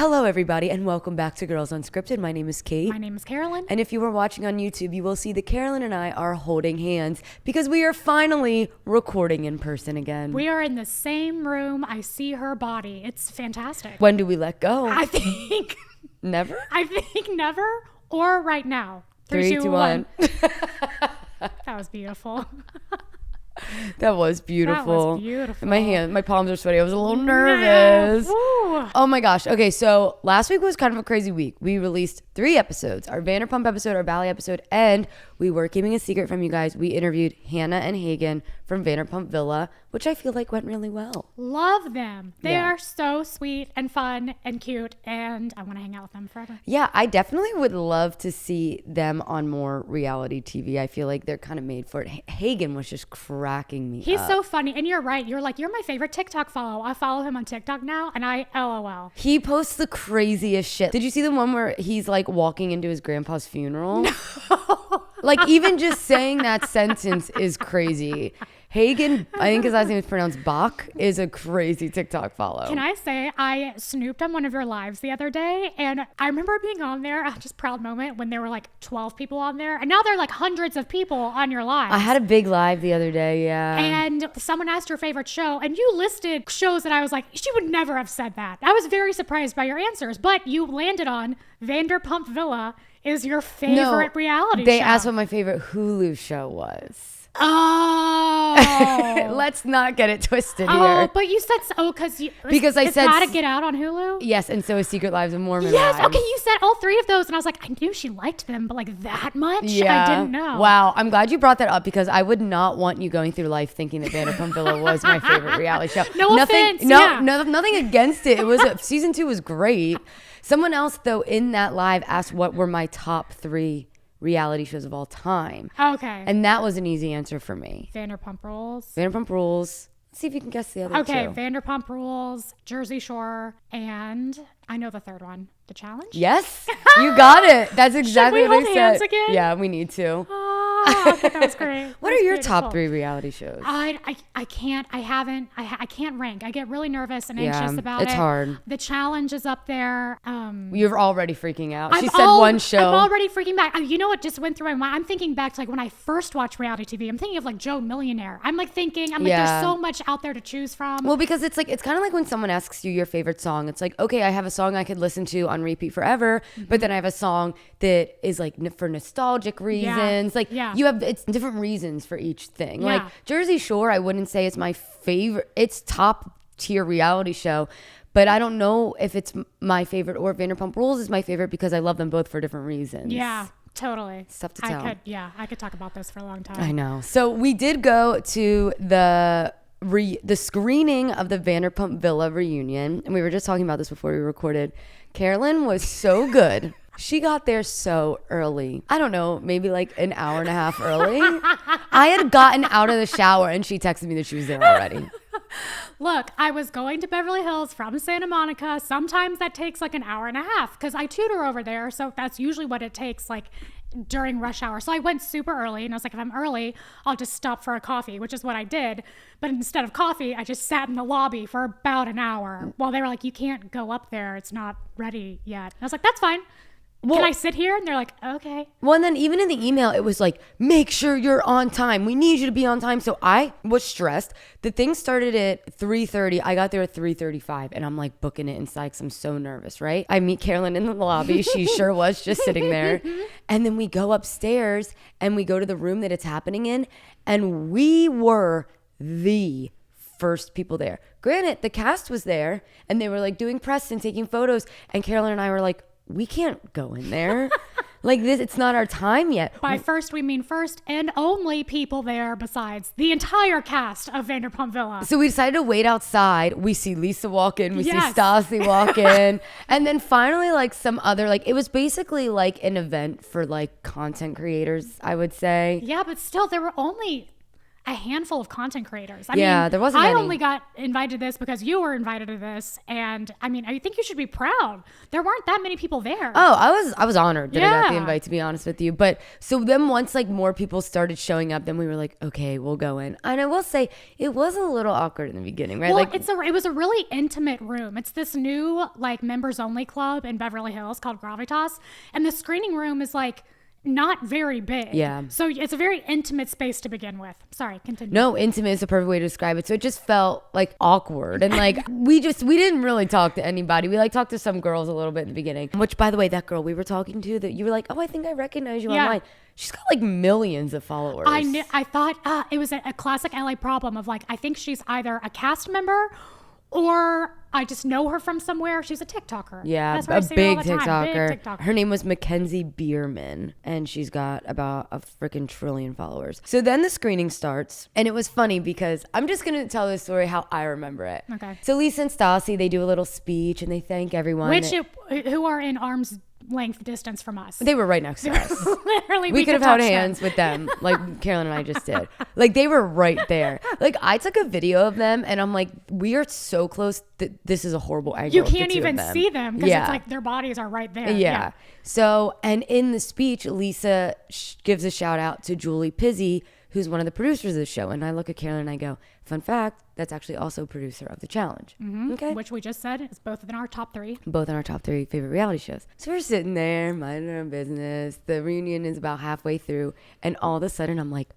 Hello, everybody, and welcome back to Girls Unscripted. My name is Kate. My name is Carolyn. And if you were watching on YouTube, you will see that Carolyn and I are holding hands because we are finally recording in person again. We are in the same room. I see her body. It's fantastic. When do we let go? I think... Never? I think never or right now. 3, 2, 1. That was beautiful. That was beautiful. That was beautiful. My palms are sweaty. I was a little nervous. Yeah. Oh my gosh. Okay, so last week was kind of a crazy week. We released 3 episodes, our Vanderpump episode, our Ballet episode, and we were keeping a secret from you guys. We interviewed Hannah and Hagen from Vanderpump Villa, which I feel like went really well. Love them. They Yeah. are so sweet and fun and cute, and I want to hang out with them forever. Yeah, I definitely would love to see them on more reality TV. I feel like they're kind of made for it. Hagen was just cracking me He's up. so funny, and you're right. You're my favorite TikTok follow. I follow him on TikTok now, and I LOL. He posts the craziest shit. Did you see the one where he's like walking into his grandpa's funeral? Like even just saying that sentence is crazy. Hagen, I think his last name is pronounced Bach, is a crazy TikTok follow. Can I say I snooped on one of your lives the other day, and I remember being on there, just proud moment, when there were like 12 people on there, and now there are like hundreds of people on your lives. I had a big live the other day, yeah. And someone asked her favorite show, and you listed shows that I was like, she would never have said that. I was very surprised by your answers, but you landed on Vanderpump Villa is your favorite reality show. They asked what my favorite Hulu show was. Oh. Let's not get it twisted Oh, here. but you said Because I it's said Gotta Get Out on Hulu? Yes, and so is Secret Lives of Mormon Yes, Wives. okay, you said all 3 of those, and I was like, I knew she liked them, but like that much? Yeah. I didn't know. Wow, I'm glad you brought that up because I would not want you going through life thinking that Vanderpump Villa was my favorite reality show. No offense, yeah. Nothing against it. It was season 2 was great. Someone else though in that live asked what were my top 3 reality shows of all time. Okay. And that was an easy answer for me. Vanderpump Rules. Vanderpump Rules. Let's see if you can guess the other two. Okay, Vanderpump Rules, Jersey Shore, and I know the third one, The Challenge. Yes, you got it. That's exactly Should we what I hold said. hands again? Yeah, we need to. Oh, okay, that was great. What That are was your beautiful. top 3 reality shows? I can't rank. I get really nervous and anxious about it. It's hard. The Challenge is up there. You're already freaking out. She I'm said one show. I'm already freaking back. You know what just went through my mind? I'm thinking back to like when I first watched reality TV. I'm thinking of like Joe Millionaire. I'm like there's so much out there to choose from. Well, because it's kind of like when someone asks you your favorite song. It's like, okay, I have a song I could listen to on repeat forever, but then I have a song that is like for nostalgic reasons. It's different reasons for each thing. Yeah. Like Jersey Shore, I wouldn't say it's my favorite. It's top tier reality show. But I don't know if it's my favorite or Vanderpump Rules is my favorite because I love them both for different reasons. Yeah, totally. It's tough to tell. I could talk about this for a long time. I know. So we did go to the screening of the Vanderpump Villa reunion, and we were just talking about this before we recorded. Carolyn was so good. She got there so early. I don't know, maybe like an hour and a half early. I had gotten out of the shower and she texted me that she was there already. Look, I was going to Beverly Hills from Santa Monica. Sometimes that takes like an hour and a half because I tutor over there. So that's usually what it takes like during rush hour. So I went super early and I was like, if I'm early, I'll just stop for a coffee, which is what I did. But instead of coffee, I just sat in the lobby for about an hour while they were like, you can't go up there. It's not ready yet. And I was like, that's fine. Can I sit here? And they're like, okay. Well, and then even in the email, it was like, make sure you're on time. We need you to be on time. So I was stressed. The thing started at 3:30. I got there at 3:35 and I'm like booking it inside because I'm so nervous, right? I meet Carolyn in the lobby. She sure was just sitting there. And then we go upstairs and we go to the room that it's happening in. And we were the first people there. Granted, the cast was there and they were like doing press and taking photos. And Carolyn and I were like, we can't go in there. Like this, it's not our time yet. By first, we mean first and only people there besides the entire cast of Vanderpump Villa. So we decided to wait outside. We see Lisa walk in. We see Yes. Stassi walk in. And then finally, like some other, like it was basically like an event for like content creators, I would say. Yeah, but still, there were only a handful of content creators. There wasn't I many. only got invited to this because you were invited to this. And I mean, I think you should be proud. There weren't that many people there. Oh, I was honored that I got the Yeah. invite, to be honest with you. But so then once like more people started showing up, then we were like, okay, we'll go in. And I will say it was a little awkward in the beginning, right? Well, Like it was a really intimate room. It's this new like members only club in Beverly Hills called Gravitas. And the screening room is like not very big. Yeah. So it's a very intimate space to begin with. Sorry, continue. no, intimate is the perfect way to describe it. So it just felt like awkward. And like we didn't really talk to anybody. We like talked to some girls a little bit in the beginning. Which by the way, that girl we were talking to that you were like, oh, I think I recognize you Yeah. online. She's got like millions of followers. I thought it was a classic LA problem of like, I think she's either a cast member or I just know her from somewhere. She's a TikToker. Yeah, That's where I a see her big all the time. TikToker. Big TikToker. Her name was Mackenzie Bierman, and she's got about a freaking trillion followers. So then the screening starts, and it was funny because I'm just going to tell this story how I remember it. Okay. So Lisa and Stassi, they do a little speech, and they thank everyone. Who are in arm's length distance from us. They were right next to us. Literally, We could have held touch them. hands with them, like Carolyn and I just did. Like they were right there. Like I took a video of them, and I'm like, we are so close that this is a horrible angle. You of the can't two of even them. see them because Yeah. it's like their bodies are right there. Yeah. So, and in the speech, Lisa gives a shout out to Julie Pizzi, who's one of the producers of the show. And I look at Carolyn and I go, fun fact, that's actually also a producer of the challenge. Okay. Which we just said is both in our top 3. Both in our top 3 favorite reality shows. So we're sitting there, minding our own business. The reunion is about halfway through. And all of a sudden, I'm like,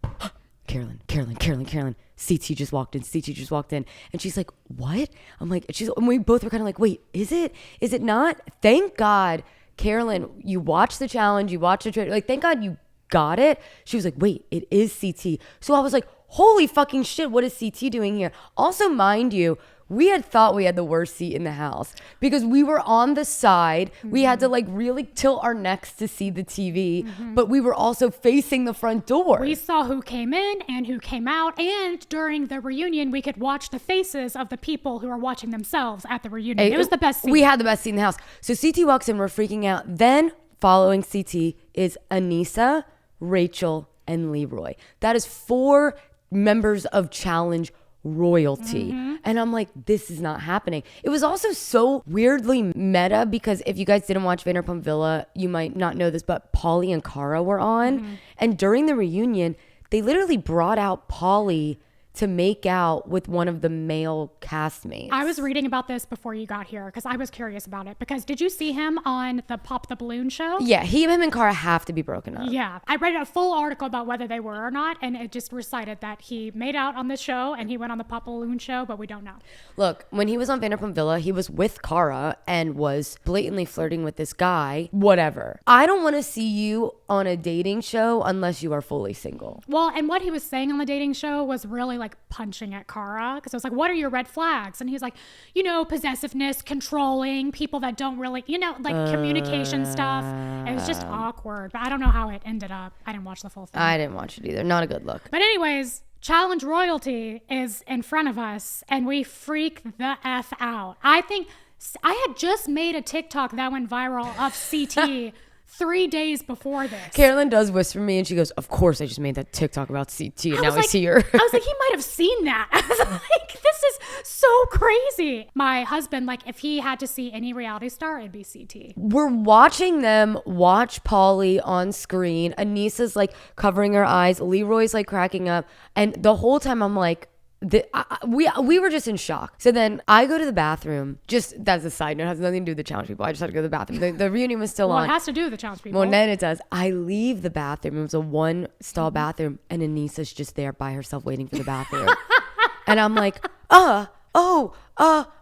Carolyn. CT just walked in. And she's like, what? I'm like, and we both were kind of like, wait, is it not? Thank God, Carolyn, you watched the challenge, you watched the trailer. Like, thank God you got it. She was like, wait, it is CT. So I was like, holy fucking shit, what is CT doing here? Also, mind you, we had thought we had the worst seat in the house because we were on the side. We had to like really tilt our necks to see the TV, but we were also facing the front door. We saw who came in and who came out. And during the reunion, we could watch the faces of the people who are watching themselves at the reunion. It was the best seat. We had the best seat in the house. So CT walks in, we're freaking out. Then following CT is Anissa, Rachel, and Leroy. That is 4 members of Challenge royalty. And I'm like, this is not happening. It was also so weirdly meta because if you guys didn't watch Vanderpump Villa, you might not know this, but Pauly and Cara were on. And during the reunion, they literally brought out Pauly to make out with one of the male castmates. I was reading about this before you got here because I was curious about it. Because did you see him on the Pop the Balloon show? Yeah, him and Cara have to be broken up. Yeah. I read a full article about whether they were or not, and it just recited that he made out on this show and he went on the Pop Balloon show, but we don't know. Look, when he was on Vanderpump Villa, he was with Cara and was blatantly flirting with this guy. Whatever. I don't want to see you on a dating show unless you are fully single. Well, and what he was saying on the dating show was really like punching at Cara because I was like, what are your red flags? And he's like, possessiveness, controlling, people that don't really, like communication stuff. It was just awkward, but I don't know how it ended up. I didn't watch the full thing. I didn't watch it either. Not a good look. But anyways, Challenge royalty is in front of us and we freak the F out. I think I had just made a TikTok that went viral of CT 3 days before this. Carolyn does whisper me and she goes, of course I just made that TikTok about CT and now I see her. I was like, he might have seen that. I was like, this is so crazy. My husband, like, if he had to see any reality star, it'd be CT. We're watching them watch Pauly on screen. Anissa's like covering her eyes. Leroy's like cracking up. And the whole time I'm like, we were just in shock. So then I go to the bathroom. Just that's a side note. It has nothing to do with the challenge people. I just had to go to the bathroom. The reunion was still Well, on. it has to do with the challenge people. Well, then it does. I leave the bathroom. It was a 1-stall bathroom, and Anissa's just there by herself waiting for the bathroom. And I'm like, I'm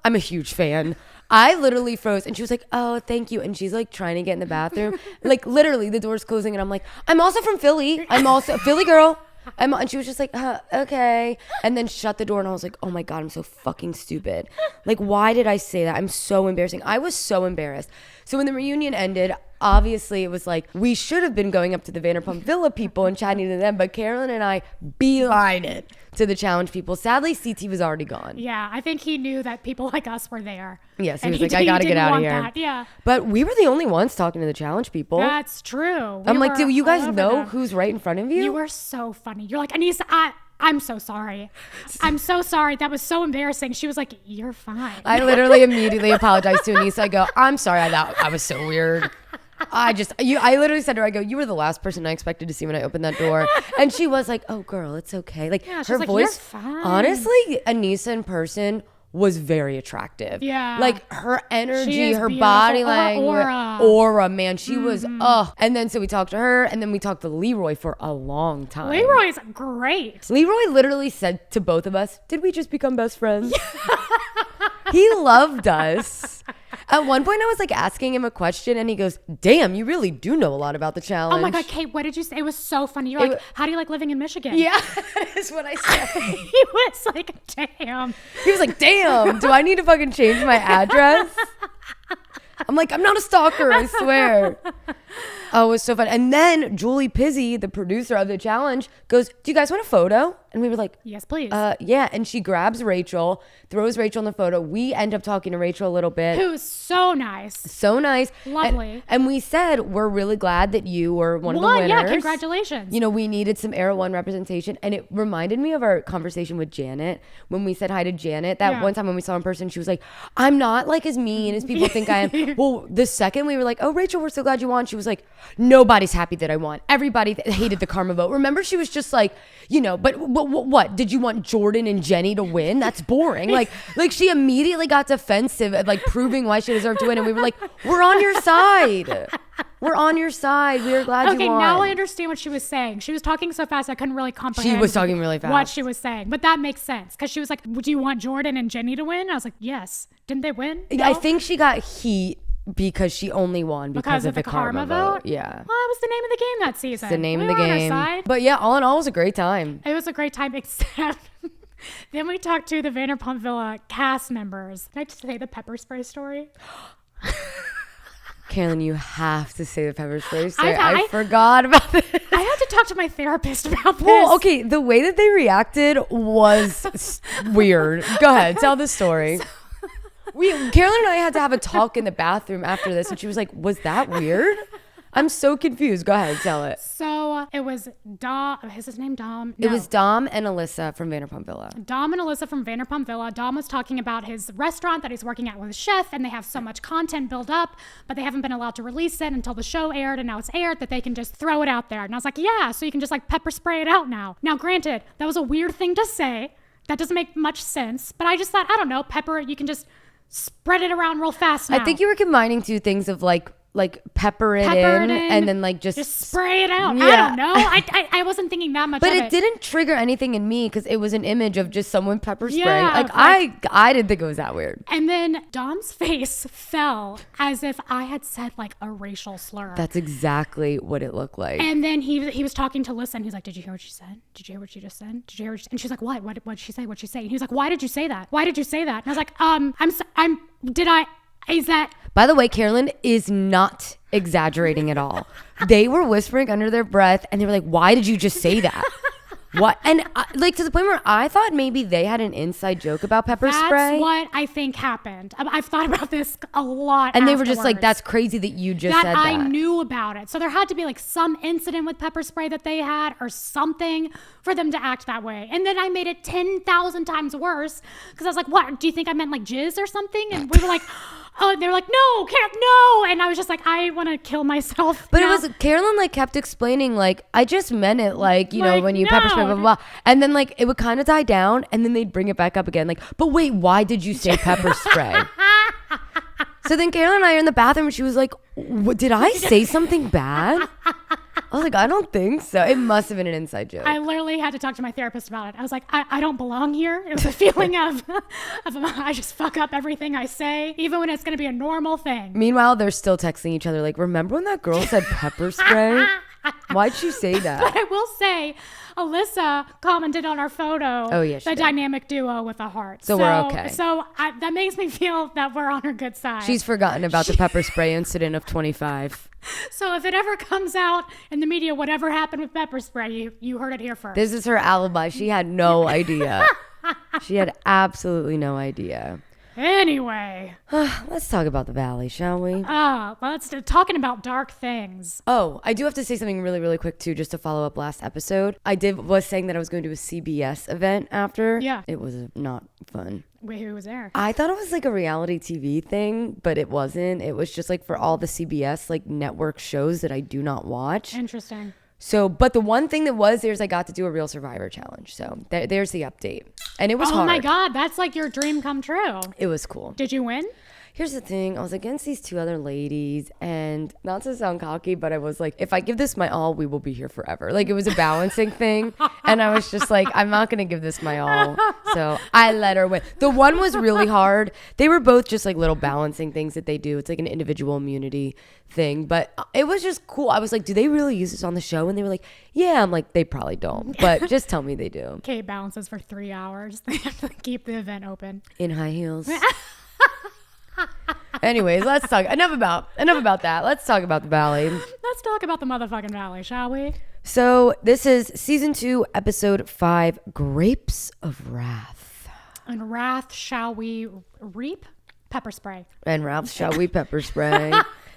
a huge fan. I literally froze, and she was like, oh, thank you. And she's like trying to get in the bathroom. Like literally the door's closing, and I'm like, I'm also from Philly. I'm also a Philly girl. And she was just like, okay. And then shut the door and I was like, oh my God, I'm so fucking stupid. Like, why did I say that? I'm so embarrassing. I was so embarrassed. So when the reunion ended, obviously it was like, we should have been going up to the Vanderpump Villa people and chatting to them, but Carolyn and I beeline it to the challenge people. Sadly, CT was already gone. Yeah, I think he knew that people like us were there. Yes, he And was like, I gotta get out of here. That. Yeah, But we were the only ones talking to the challenge people. that's true. I'm like, do you guys all over know them. who's right in front of you? You were so funny. You're like, Anissa, I'm so sorry. I'm so sorry. That was so embarrassing. She was like, you're fine. I literally immediately apologized to Anissa. I go, I'm sorry. I thought I was so weird. I literally said to her, I go, you were the last person I expected to see when I opened that door. And she was like, oh, girl, it's okay. Like, Yeah, she her was like, voice, "You're fine." honestly, Anissa in person was very attractive. Yeah. Like, her She energy, is her beautiful. body Her language, aura. man. She was, And then so we talked to her, and then we talked to Leroy for a long time. Leroy's great. Leroy literally said to both of us, did we just become best friends? He loved us. At one point, I was like asking him a question, and he goes, damn, you really do know a lot about the challenge. Oh my God, Kate, what did you say? It was so funny. You're like, how do you like living in Michigan? Yeah, that is what I said. He was like, damn. He was like, damn, do I need to fucking change my address? I'm like, I'm not a stalker, I swear. Oh, it was so fun. And then Julie Pizzi, the producer of the challenge, goes, do you guys want a photo? And we were like, Yes, please. yeah. And she grabs Rachel, throws Rachel in the photo. We end up talking to Rachel a little bit. Who's so nice. So nice. Lovely. And we said, we're really glad that you were one of the winners. Yeah, congratulations. You know, we needed some Era 1 representation. And it reminded me of our conversation with Janet when we said hi to Janet. That one time when we saw her in person, she was like, I'm not like as mean as people think I am. Well, the second we were like, oh, Rachel, we're so glad you won. She was like, nobody's happy that I won. Everybody hated the karma vote. Remember, she was just like, you know, but what? Did you want Jordan and Jenny to win? That's boring. Like she immediately got defensive at like proving why she deserved to win. And we were like, we're on your side. We're on your side. We are glad you won. Okay, now I understand what she was saying. She was talking so fast I couldn't really comprehend. She was talking really fast. What she was saying, but that makes sense because she was like, "Do you want Jordan and Jenny to win?" I was like, "Yes." Didn't they win? No? I think she got heat because she only won because of the karma vote. Yeah. Well, that was the name of the game that season. The name We of the were on her game. side. But yeah, all in all, it was a great time. It was a great time, except then we talked to the Vanderpump Villa cast members. Can I just say the pepper spray story? Carolyn, you have to say the pepper spray story. I I forgot about it. I had to talk to my therapist about this. Well, okay, the way that they reacted was weird. Go ahead, tell the story. Carolyn and I had to have a talk in the bathroom after this, and she was like, was that weird? I'm so confused. Go ahead, tell it. So it was Dom. Is his name Dom? It was Dom and Alyssa from Vanderpump Villa. Dom and Alyssa from Vanderpump Villa. Dom was talking about his restaurant that he's working at with a chef, and they have so much content built up, but they haven't been allowed to release it until the show aired, and now it's aired, that they can just throw it out there. And I was like, yeah, so you can just like pepper spray it out now. Now, granted, that was a weird thing to say. That doesn't make much sense, but I just thought, I don't know, pepper, you can just spread it around real fast now. I think you were combining two things of like pepper it in and then like just spray it out. Yeah. I don't know. I wasn't thinking that much but of it didn't trigger anything in me because it was an image of just someone pepper spraying. Yeah, I didn't think it was that weird. And then Dom's face fell as if I had said like a racial slur. That's exactly what it looked like. And then he was talking to Alyssa, and he's like, did you hear what she said? Did you hear what she just said? Did you hear what she said? And she's like, what? What'd she say? What'd she say? And he was like, why did you say that? Why did you say that? And I was like, is that... By the way, Carolyn is not exaggerating at all. They were whispering under their breath, and they were like, why did you just say that? What? And like to the point where I thought maybe they had an inside joke about pepper spray. That's what I think happened. I've thought about this a lot. And they were just like, that's crazy that you just said that. I knew about it. So there had to be like some incident with pepper spray that they had or something for them to act that way. And then I made it 10,000 times worse because I was like, what? Do you think I meant like jizz or something? And we were like... Oh, they were like, no, can't, no. And I was just like, I want to kill myself. But now. it was, Carolyn like kept explaining like, I just meant it like, you know, Like, when you pepper spray, blah, blah, blah. And then like, it would kind of die down and then they'd bring it back up again. Like, but wait, why did you say pepper spray? So then Carolyn and I are in the bathroom and she was like, did I say something bad? I was like, I don't think so. It must have been an inside joke. I literally had to talk to my therapist about it. I was like, I don't belong here. It was a feeling of I just fuck up everything I say, even when it's going to be a normal thing. Meanwhile, they're still texting each other like, remember when that girl said pepper spray? Why'd she say that? But I will say, Alyssa commented on our photo. Oh, yeah, she the did. dynamic duo with a heart. So we're okay. So that makes me feel that we're on her good side. She's forgotten about the pepper spray incident of 25. So if it ever comes out in the media, whatever happened with pepper spray, you heard it here first. This is her alibi. She had no idea. She had absolutely no idea. Anyway. Let's talk about the Valley, shall we? Let's talking about dark things. Oh, I do have to say something really, really quick too, just to follow up last episode. Was saying that I was going to a CBS event after. Yeah. It was not fun. Wait, who was there? I thought it was like a reality TV thing, but it wasn't. It was just like for all the CBS like network shows that I do not watch. Interesting. So, but the one thing that was there is I got to do a Real Survivor challenge. So there's the update. And it was hard. Oh my God, that's like your dream come true. It was cool. Did you win? Here's the thing. I was against these two other ladies, and not to sound cocky, but I was like, if I give this my all, we will be here forever. Like, it was a balancing thing. And I was just like, I'm not going to give this my all. So I let her win. The one was really hard. They were both just like little balancing things that they do. It's like an individual immunity thing, but it was just cool. I was like, do they really use this on the show? And they were like, yeah. I'm like, they probably don't, but just tell me they do. Kate balances for 3 hours. They have to keep the event open. In high heels. Anyways, let's talk. Enough about that. Let's talk about the Valley. Let's talk about the motherfucking Valley, shall we? So this is season 2, episode 5, Grapes of Wrath. And wrath shall we reap? Pepper spray. And Ralph, shall we pepper spray?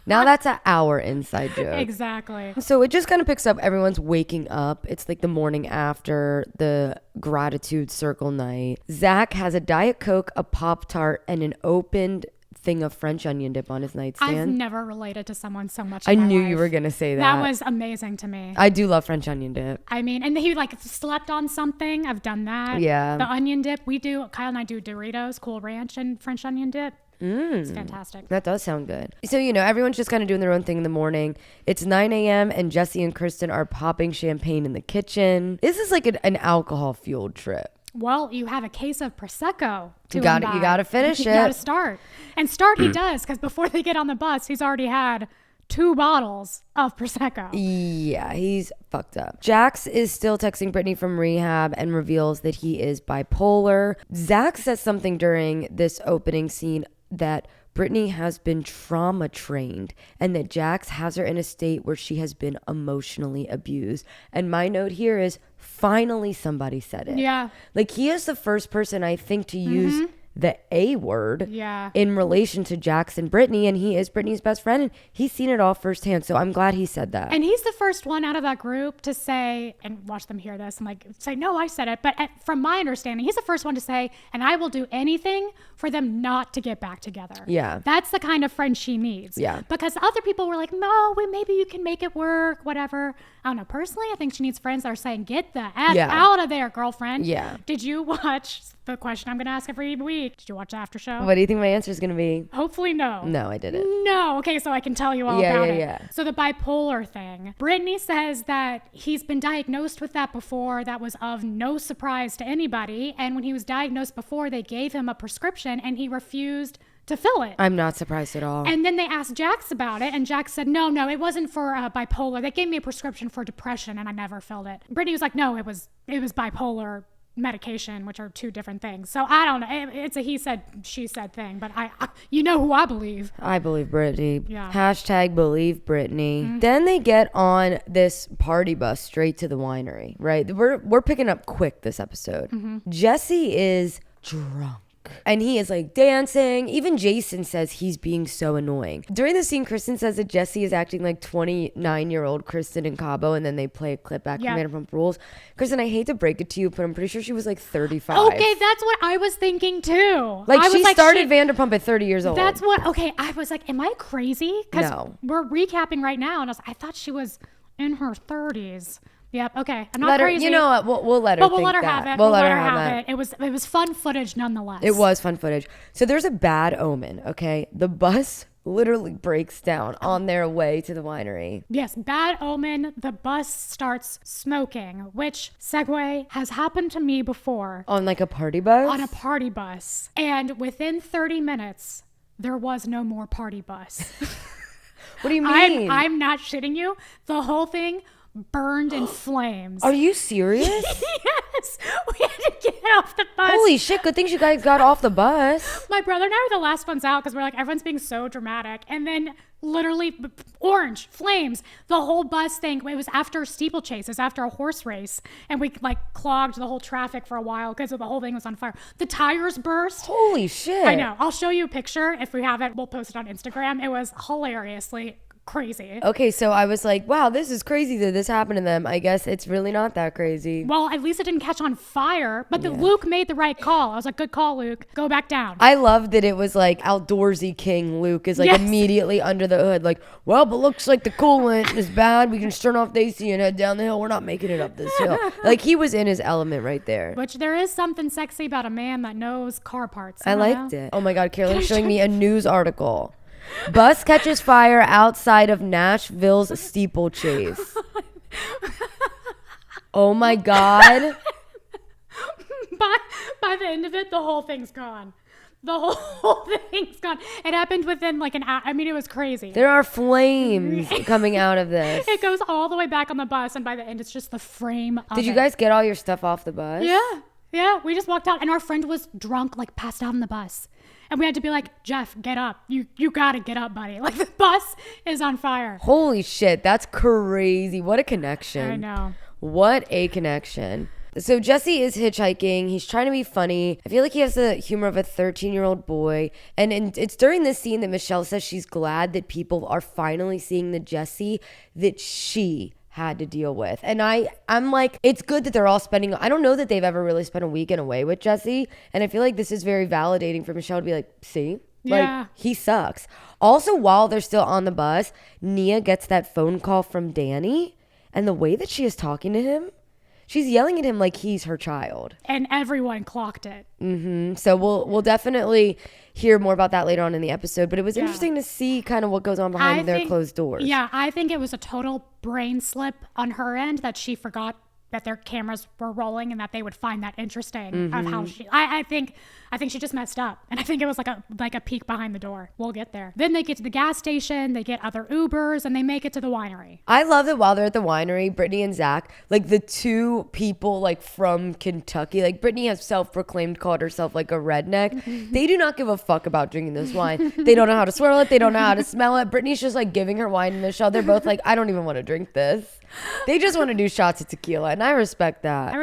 Now that's our inside joke. Exactly. So it just kind of picks up everyone's waking up. It's like the morning after the gratitude circle night. Zach has a Diet Coke, a Pop-Tart, and an opened thing of French onion dip on his nightstand. I've never related to someone so much. I knew you were going to say that. That was amazing to me. I do love French onion dip. I mean, and he like slept on something. I've done that. Yeah. The onion dip. Kyle and I do Doritos, Cool Ranch, and French onion dip. It's fantastic. That does sound good. So, everyone's just kind of doing their own thing in the morning. It's 9 a.m. and Jesse and Kristen are popping champagne in the kitchen. This is like an alcohol-fueled trip. Well, you have a case of Prosecco to You got to finish it. You got to start. And start he does, because before they get on the bus, he's already had 2 bottles of Prosecco. Yeah, he's fucked up. Jax is still texting Brittany from rehab and reveals that he is bipolar. Zach says something during this opening scene that Brittany has been trauma trained and that Jax has her in a state where she has been emotionally abused. And my note here is finally somebody said it. Yeah. Like he is the first person I think to use the A word in relation to Jax and Brittany, and he is Brittany's best friend, and he's seen it all firsthand. So I'm glad he said that. And he's the first one out of that group to say, and watch them hear this and like say, no, I said it. But from my understanding, he's the first one to say, and I will do anything for them not to get back together. Yeah. That's the kind of friend she needs. Yeah. Because other people were like, no, maybe you can make it work, whatever. I don't know. Personally, I think she needs friends that are saying, get the F out of there, girlfriend. Yeah. Did you watch the question I'm going to ask every week? Did you watch the after show? What do you think my answer is going to be? Hopefully no. No, I didn't. No. Okay, so I can tell you all about it. Yeah. So the bipolar thing. Brittany says that he's been diagnosed with that before. That was of no surprise to anybody. And when he was diagnosed before, they gave him a prescription and he refused to fill it. I'm not surprised at all. And then they asked Jax about it, and Jax said, no, it wasn't for bipolar. They gave me a prescription for depression, and I never filled it. Brittany was like, no, it was bipolar medication, which are 2 different things. So I don't know. It's a he said, she said thing, but I you know who I believe. I believe Brittany. Yeah. Hashtag believe Brittany. Then they get on this party bus straight to the winery, right? We're picking up quick this episode. Jesse is drunk. And he is like dancing. Even Jason says he's being so annoying. During the scene, Kristen says that Jesse is acting like 29-year-old Kristen in Cabo, and then they play a clip back from Vanderpump Rules. Kristen, I hate to break it to you, but I'm pretty sure she was like 35. Okay, that's what I was thinking too. Like she started Vanderpump at 30 years old. That's what, okay, I was like, am I crazy? Because No. we're recapping right now, and I thought she was in her 30s. Yep. Okay. I'm not crazy. You know what? We'll let her. But we'll think let her that. have it. We'll let her have that. It was fun footage nonetheless. It was fun footage. So there's a bad omen. Okay, the bus literally breaks down on their way to the winery. Yes, bad omen. The bus starts smoking, which segue has happened to me before. On like a party bus. On a party bus, and within 30 minutes, there was no more party bus. What do you mean? I'm not shitting you. The whole thing burned in flames. Are you serious? Yes. We had to get off the bus. Holy shit, good thing you guys got off the bus. My brother and I were the last ones out because we're like, everyone's being so dramatic. And then literally orange flames. The whole bus thing, it was after steeplechase, it was after a horse race, and we like clogged the whole traffic for a while because the whole thing was on fire. The tires burst. Holy shit. I know. I'll show you a picture. If we have it, we'll post it on Instagram. It was hilariously crazy. Okay, so I was like, wow, this is crazy that this happened to them. I guess it's really not that crazy. Well, at least it didn't catch on fire, but Luke made the right call. I was like, good call, Luke. Go back down. I love that it was like outdoorsy King Luke is like immediately under the hood, like, well, but looks like the coolant is bad. We can just turn off the AC and head down the hill. We're not making it up this hill. Like, he was in his element right there. Which there is something sexy about a man that knows car parts. I liked it. Oh my God, Carolyn's showing me a news article. Bus catches fire outside of Nashville's steeplechase. Oh my God. By the end of it, the whole thing's gone. The whole thing's gone. It happened within like an hour. I mean, it was crazy. There are flames coming out of this. It goes all the way back on the bus, and by the end, it's just the frame of Did you guys get all your stuff off the bus? Yeah. We just walked out, and our friend was drunk, like passed out on the bus. And we had to be like, Jeff, get up. You gotta get up, buddy. Like, the bus is on fire. Holy shit, that's crazy. What a connection. I know. What a connection. So Jesse is hitchhiking. He's trying to be funny. I feel like he has the humor of a 13-year-old boy. And it's during this scene that Michelle says she's glad that people are finally seeing the Jesse that she had to deal with. And I'm like, it's good that they're all spending, I don't know that they've ever really spent a weekend away with Jesse. And I feel like this is very validating for Michelle to be like, see, like, he sucks. Also, while they're still on the bus, Nia gets that phone call from Danny, and the way that she is talking to him, she's yelling at him like he's her child. And everyone clocked it. So we'll definitely hear more about that later on in the episode. But it was interesting to see kind of what goes on behind their closed doors. Yeah, I think it was a total brain slip on her end that she forgot that their cameras were rolling and that they would find that interesting of how she, I think she just messed up. And I think it was like a peek behind the door. We'll get there. Then they get to the gas station, they get other Ubers, and they make it to the winery. I love that while they're at the winery, Brittany and Zach, like the two people like from Kentucky, like Brittany has self-proclaimed called herself like a redneck. They do not give a fuck about drinking this wine. They don't know how to swirl it. They don't know how to smell it. Brittany's just like giving her wine to Michelle. They're both like, I don't even want to drink this. They just want to do shots of tequila, and I respect that.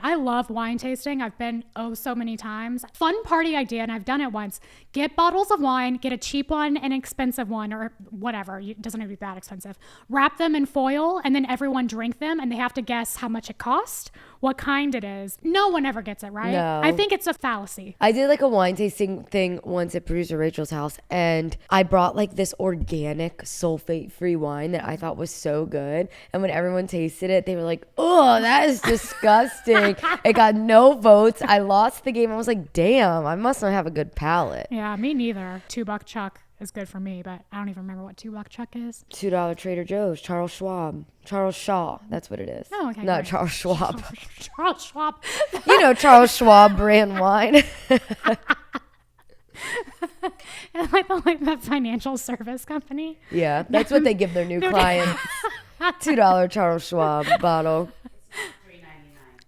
I love wine tasting. I've been so many times. Fun party idea, and I've done it once. Get bottles of wine, get a cheap one and an expensive one, or whatever. It doesn't have to be that expensive. Wrap them in foil, and then everyone drink them, and they have to guess how much it cost, what kind it is. No one ever gets it right. No. I think it's a fallacy. I did like a wine tasting thing once at producer Rachel's house, and I brought like this organic sulfate-free wine that I thought was so good. And when everyone tasted it, they were like, oh, that is disgusting. It got no votes. I lost the game. I was like, damn, I must not have a good palate. Yeah, me neither. $2 Chuck is good for me, but I don't even remember what $2 Chuck is. $2 Trader Joe's, Charles Shaw, that's what it is. Oh, okay. Not great. Charles Schwab. Charles Schwab. You know, Charles Schwab brand wine. like the financial service company. Yeah, that's what they give their new clients. $2 Charles Schwab bottle.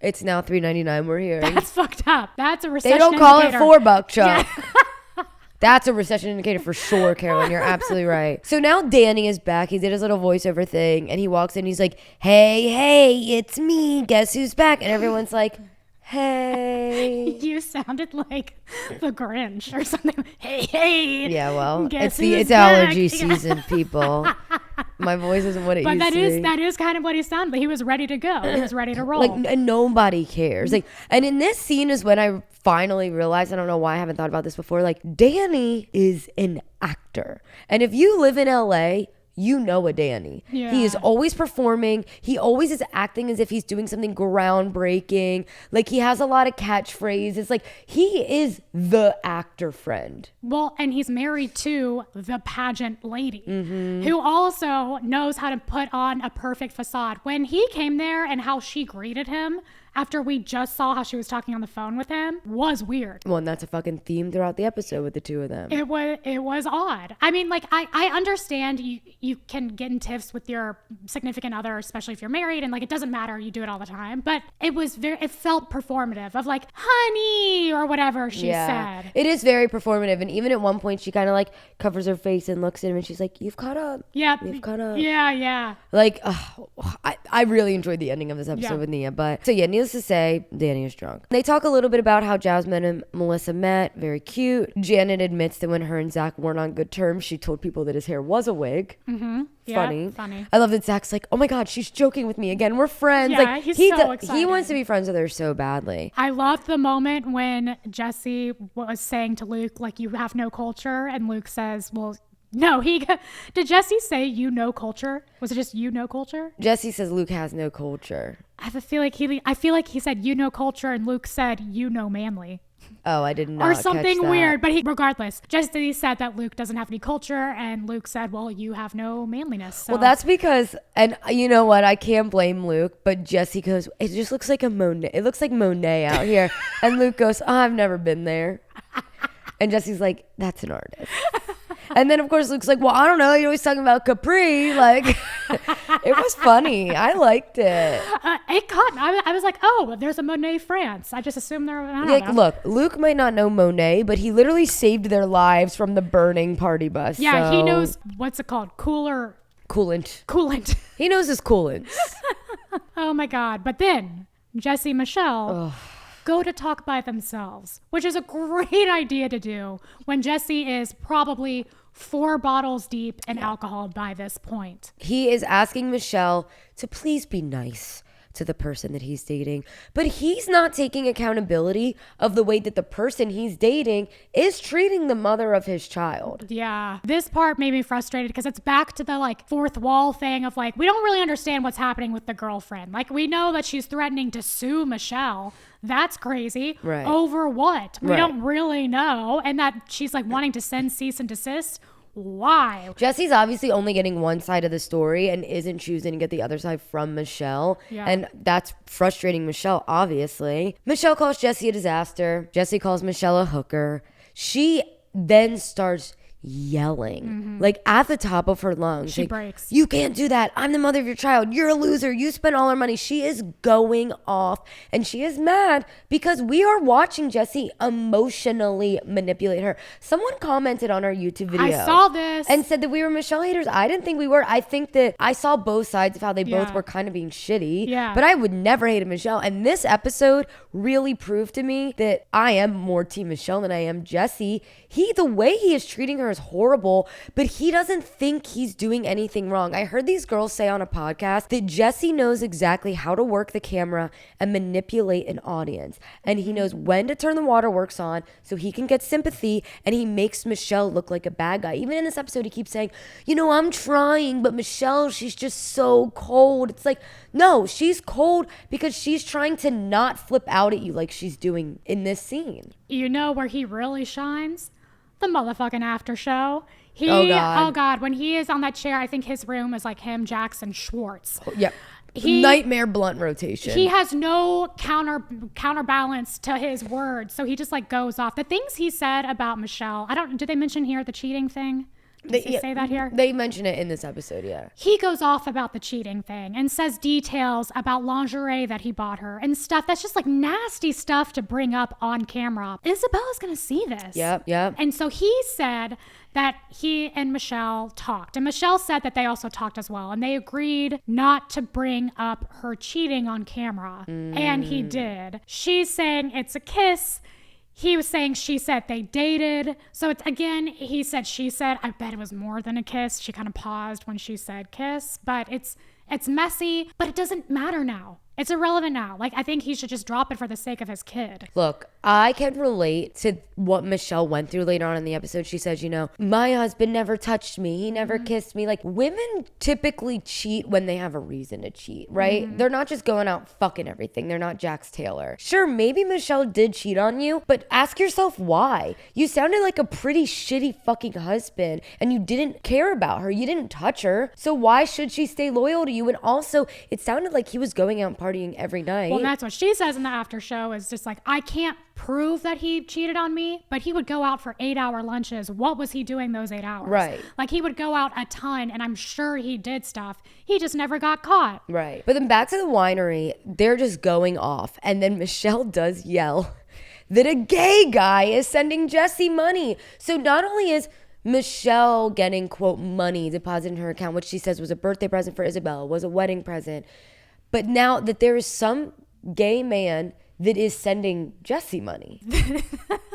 It's now $3.99. We're hearing. That's fucked up. That's a recession indicator. They don't call indicator. it $4, Chuck. Yeah. That's a recession indicator for sure, Carolyn. You're absolutely right. So now Danny is back. He did his little voiceover thing, and he walks in. He's like, hey, it's me. Guess who's back? And everyone's like, hey. You sounded like the Grinch or something. Hey. Yeah, well, Guess it's allergy season, people. My voice isn't what it used to be. But that is kind of what he sounded like. He was ready to go. He was ready to roll. Like, and nobody cares. Like, and in this scene is when I finally realized, I don't know why I haven't thought about this before, like, Danny is an actor. And if you live in LA, you know a Danny. Yeah. He is always performing. He always is acting as if he's doing something groundbreaking. Like, he has a lot of catchphrases. Like, he is the actor friend. Well, and he's married to the pageant lady who also knows how to put on a perfect facade. When he came there and how she greeted him after we just saw how she was talking on the phone with him was weird. Well, and that's a fucking theme throughout the episode with the two of them. It was odd. I mean, like, I understand you can get in tiffs with your significant other, especially if you're married, and like it doesn't matter, you do it all the time. But it felt performative of like, honey, or whatever she said. It is very performative, and even at one point she kind of like covers her face and looks at him and she's like, you've caught up. Yeah. You've caught up. Yeah. Like, I really enjoyed the ending of this episode with Nia. But so yeah, needless to say, Danny is drunk. They talk a little bit about how Jasmine and Melissa met. Very cute. Janet admits that when her and Zach weren't on good terms, she told people that his hair was a wig. Mm-hmm. Funny. Funny. I love that Zach's like, oh my God, she's joking with me again. We're friends. Yeah, like he's he so excited. He wants to be friends with her so badly. I loved the moment when Jesse was saying to Luke, like, you have no culture. And Luke says, well, no, did Jesse say you know culture? Was it just you know culture? Jesse says Luke has no culture. I feel like he said you know culture and Luke said you know manly. Oh, I did not or something catch that. weird, but regardless, Jesse said that Luke doesn't have any culture and Luke said, well, you have no manliness. So. Well, that's because, and you know what, I can't blame Luke, but Jesse goes, it just looks like a Monet. It looks like Monet out here. And Luke goes, oh, I've never been there. And Jesse's like, that's an artist. And then, of course, Luke's like, well, I don't know. You're always talking about Capri. Like, it was funny. I liked it. It caught me. I was like, oh, there's a Monet France. I just assumed there I don't know. Look, Luke might not know Monet, but he literally saved their lives from the burning party bus. Yeah, so. He knows, what's it called? Coolant. He knows his coolants. Oh, my God. But then Jesse and Michelle go to talk by themselves, which is a great idea to do when Jesse is probably 4 bottles deep in alcohol by this point. He is asking Michelle to please be nice to the person that he's dating, but he's not taking accountability of the way that the person he's dating is treating the mother of his child. Yeah, this part made me frustrated because it's back to the like fourth wall thing of like, we don't really understand what's happening with the girlfriend. Like, we know that she's threatening to sue Michelle. That's crazy. Right. Over what? We don't really know. And that she's like wanting to send cease and desist. Why? Jesse's obviously only getting one side of the story and isn't choosing to get the other side from Michelle. Yeah. And that's frustrating Michelle, obviously. Michelle calls Jesse a disaster. Jesse calls Michelle a hooker. She then starts yelling like at the top of her lungs. She like, breaks. You can't do that. I'm the mother of your child. You're a loser. You spent all our money. She is going off and she is mad because we are watching Jesse emotionally manipulate her. Someone commented on our YouTube video. I saw this. And said that we were Michelle haters. I didn't think we were. I think that I saw both sides of how they both were kind of being shitty. Yeah. But I would never hate Michelle. And this episode really proved to me that I am more team Michelle than I am Jesse. The way he is treating her is horrible, but he doesn't think he's doing anything wrong. I heard these girls say on a podcast that Jesse knows exactly how to work the camera and manipulate an audience. And he knows when to turn the waterworks on so he can get sympathy, and he makes Michelle look like a bad guy. Even in this episode, he keeps saying, you know, I'm trying, but Michelle, she's just so cold. It's like, no, she's cold because she's trying to not flip out at you like she's doing in this scene. You know where he really shines? The motherfucking after show. Oh God, when he is on that chair, I think his room is like him, Jackson, Schwartz. Yep. Nightmare blunt rotation. He has no counterbalance to his words, so he just like goes off. The things he said about Michelle, did they mention here the cheating thing? Did they say that here? They mention it in this episode, yeah. He goes off about the cheating thing and says details about lingerie that he bought her and stuff that's just like nasty stuff to bring up on camera. Isabella's gonna see this. Yep. And so he said that he and Michelle talked. And Michelle said that they also talked as well. And they agreed not to bring up her cheating on camera. And he did. She's saying it's a kiss. He was saying she said they dated. So it's, again, he said she said. I bet it was more than a kiss. She kind of paused when she said kiss. But it's messy, but it doesn't matter now. It's irrelevant now. Like, I think he should just drop it for the sake of his kid. Look, I can relate to what Michelle went through later on in the episode. She says, you know, my husband never touched me. He never kissed me. Like, women typically cheat when they have a reason to cheat, right? They're not just going out fucking everything. They're not Jax Taylor. Sure, maybe Michelle did cheat on you, but ask yourself why. You sounded like a pretty shitty fucking husband and you didn't care about her. You didn't touch her. So why should she stay loyal to you? And also, it sounded like he was going out and partying every night. Well, that's what she says in the after show is just like, I can't prove that he cheated on me, but he would go out for 8-hour lunches. What was he doing those 8 hours? Right. Like he would go out a ton, and I'm sure he did stuff. He just never got caught. Right. But then back to the winery, they're just going off. And then Michelle does yell that a gay guy is sending Jesse money. So not only is Michelle getting, quote, money deposited in her account, which she says was a birthday present for Isabella, was a wedding present, but now that there is some gay man that is sending Jesse money.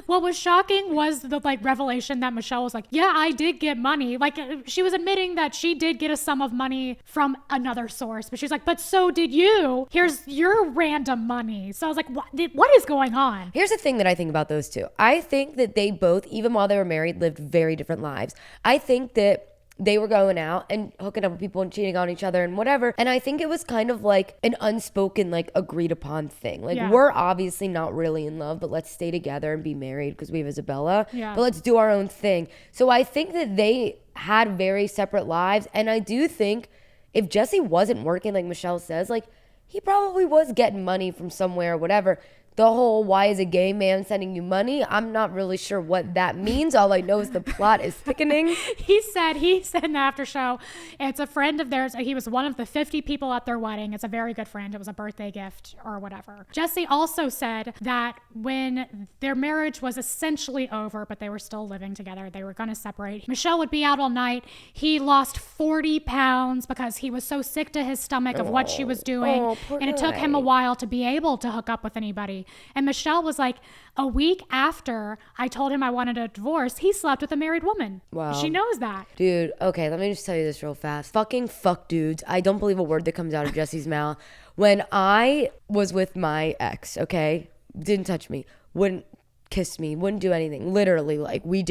What was shocking was the like revelation that Michelle was like, yeah, I did get money. Like she was admitting that she did get a sum of money from another source, but she's like, but so did you. Here's your random money. So I was like, what is going on? Here's the thing that I think about those two. I think that they both, even while they were married, lived very different lives. I think that they were going out and hooking up with people and cheating on each other and whatever. And I think it was kind of like an unspoken, like agreed upon thing. Like we're obviously not really in love, but let's stay together and be married because we have Isabella. Yeah. But let's do our own thing. So I think that they had very separate lives. And I do think if Jesse wasn't working, like Michelle says, like he probably was getting money from somewhere or whatever. The whole why is a gay man sending you money? I'm not really sure what that means. All I know is the plot is thickening. He said in the after show, it's a friend of theirs. He was one of the 50 people at their wedding. It's a very good friend. It was a birthday gift or whatever. Jesse also said that when their marriage was essentially over, but they were still living together, they were going to separate. Michelle would be out all night. He lost 40 pounds because he was so sick to his stomach of what she was doing. And it took him a while to be able to hook up with anybody. And Michelle was like, a week after I told him I wanted a divorce, he slept with a married woman. Wow. She knows that. Dude, okay, let me just tell you this real fast. Fucking fuck dudes. I don't believe a word that comes out of Jesse's mouth. When I was with my ex, okay, didn't touch me, wouldn't kiss me, wouldn't do anything. Literally, like we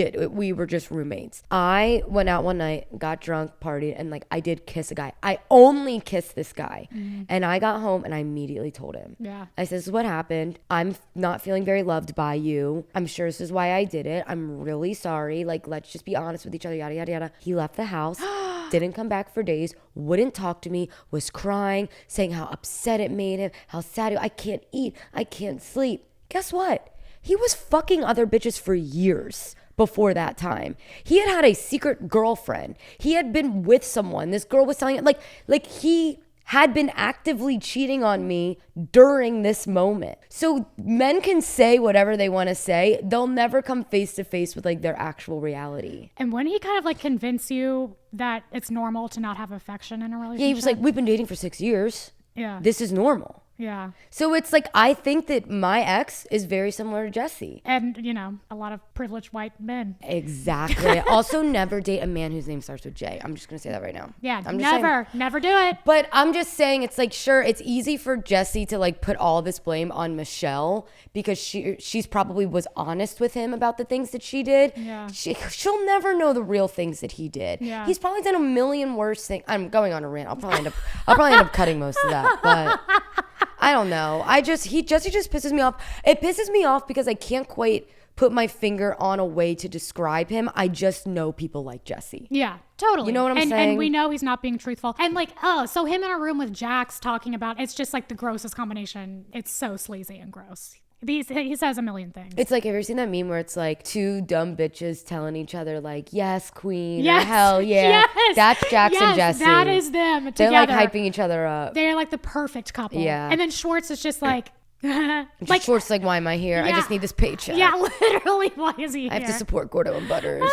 were just roommates. I went out one night, got drunk, partied, and like I did kiss a guy. I only kissed this guy. And I got home and I immediately told him. Yeah. I said, this is what happened. I'm not feeling very loved by you. I'm sure this is why I did it. I'm really sorry. Like, let's just be honest with each other, yada, yada, yada. He left the house, didn't come back for days, wouldn't talk to me, was crying, saying how upset it made him, how sad I can't eat, I can't sleep. Guess what? He was fucking other bitches for years before that time. He had a secret girlfriend. He had been with someone. This girl was telling him, like he had been actively cheating on me during this moment. So men can say whatever they want to say. They'll never come face to face with like their actual reality. And when he kind of like convince you that it's normal to not have affection in a relationship. Yeah, he was like, we've been dating for 6 years. Yeah. This is normal. Yeah. So it's like, I think that my ex is very similar to Jesse. And, you know, a lot of privileged white men. Exactly. Also, never date a man whose name starts with J. I'm just going to say that right now. Yeah, I'm just never do it. But I'm just saying, it's like, sure, it's easy for Jesse to like put all this blame on Michelle because she's probably was honest with him about the things that she did. Yeah. She'll never know the real things that he did. Yeah. He's probably done a million worse things. I'm going on a rant. I'll probably end up cutting most of that, but I don't know. Jesse just pisses me off. It pisses me off because I can't quite put my finger on a way to describe him. I just know people like Jesse. Yeah, totally. You know what I'm saying? And we know he's not being truthful. And like, so him in a room with Jax talking about, it's just like the grossest combination. It's so sleazy and gross. He says a million things. It's like, have you ever seen that meme where it's like two dumb bitches telling each other like, yes, queen, yes, or hell yeah. Yes, that's Jax and Jesse. That is them together. They're like hyping each other up. They're like the perfect couple. Yeah. And then Schwartz is just like, like Schwartz like, why am I here? I just need this paycheck. Yeah, literally, why is he here? I have to support Gordo and Butters.